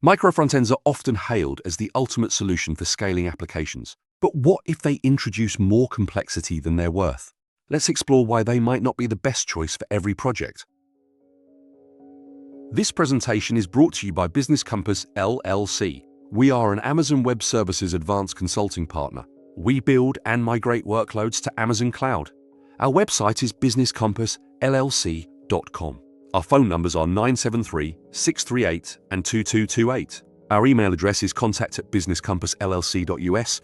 Microfrontends are often hailed as the ultimate solution for scaling applications. But what if they introduce more complexity than they're worth? Let's explore why they might not be the best choice for every project. This presentation is brought to you by Business Compass LLC. We are an Amazon Web Services advanced consulting partner. We build and migrate workloads to Amazon Cloud. Our website is businesscompassllc.com. Our phone numbers are 973-638 and 2228. Our email address is contact@businesscompassllc.us.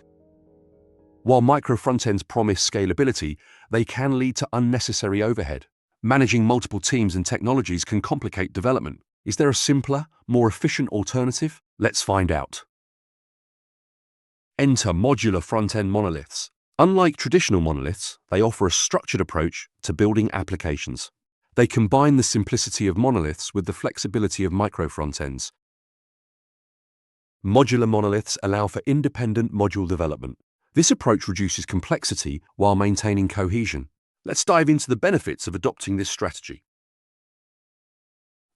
While microfrontends promise scalability, they can lead to unnecessary overhead. Managing multiple teams and technologies can complicate development. Is there a simpler, more efficient alternative? Let's find out. Enter modular front-end monoliths. Unlike traditional monoliths, they offer a structured approach to building applications. They combine the simplicity of monoliths with the flexibility of microfrontends. Modular monoliths allow for independent module development. This approach reduces complexity while maintaining cohesion. Let's dive into the benefits of adopting this strategy.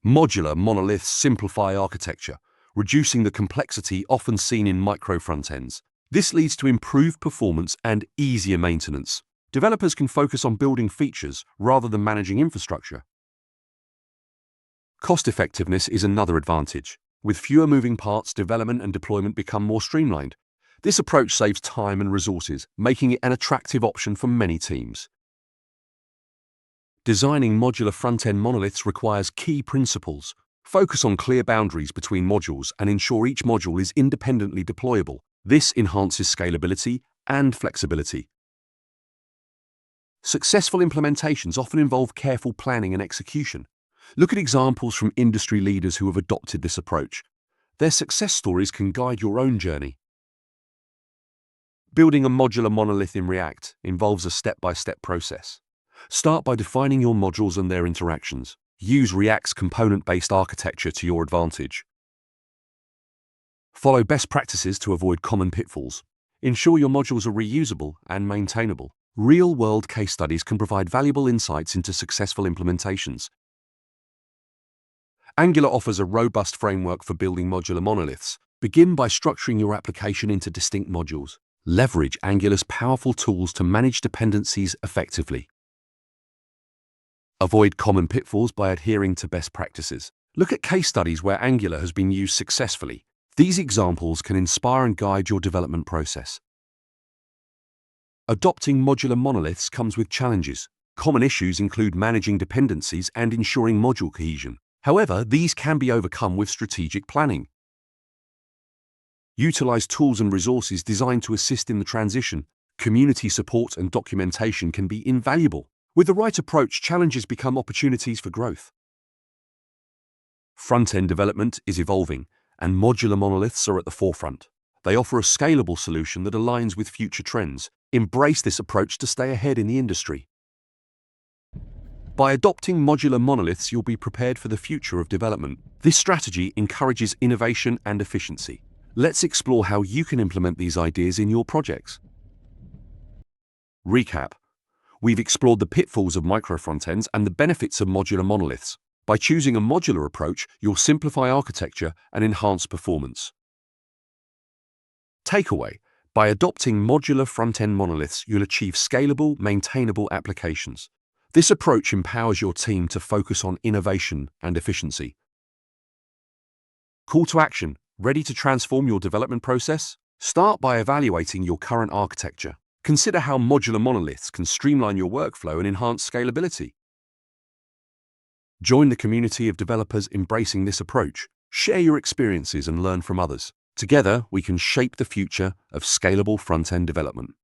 Modular monoliths simplify architecture, reducing the complexity often seen in microfrontends. This leads to improved performance and easier maintenance. Developers can focus on building features rather than managing infrastructure. Cost effectiveness is another advantage. With fewer moving parts, development and deployment become more streamlined. This approach saves time and resources, making it an attractive option for many teams. Designing modular front-end monoliths requires key principles. Focus on clear boundaries between modules and ensure each module is independently deployable. This enhances scalability and flexibility. Successful implementations often involve careful planning and execution. Look at examples from industry leaders who have adopted this approach. Their success stories can guide your own journey. Building a modular monolith in React involves a step-by-step process. Start by defining your modules and their interactions. Use React's component-based architecture to your advantage. Follow best practices to avoid common pitfalls. Ensure your modules are reusable and maintainable. Real-world case studies can provide valuable insights into successful implementations. Angular offers a robust framework for building modular monoliths. Begin by structuring your application into distinct modules. Leverage Angular's powerful tools to manage dependencies effectively. Avoid common pitfalls by adhering to best practices. Look at case studies where Angular has been used successfully. These examples can inspire and guide your development process. Adopting modular monoliths comes with challenges. Common issues include managing dependencies and ensuring module cohesion. However, these can be overcome with strategic planning. Utilize tools and resources designed to assist in the transition. Community support and documentation can be invaluable. With the right approach, challenges become opportunities for growth. Front-end development is evolving, and modular monoliths are at the forefront. They offer a scalable solution that aligns with future trends. Embrace this approach to stay ahead in the industry. By adopting modular monoliths, you'll be prepared for the future of development. This strategy encourages innovation and efficiency. Let's explore how you can implement these ideas in your projects. Recap. We've explored the pitfalls of microfrontends and the benefits of modular monoliths. By choosing a modular approach, you'll simplify architecture and enhance performance. Takeaway. By adopting modular front-end monoliths, you'll achieve scalable, maintainable applications. This approach empowers your team to focus on innovation and efficiency. Call to action. Ready to transform your development process? Start by evaluating your current architecture. Consider how modular monoliths can streamline your workflow and enhance scalability. Join the community of developers embracing this approach. Share your experiences and learn from others. Together, we can shape the future of scalable front-end development.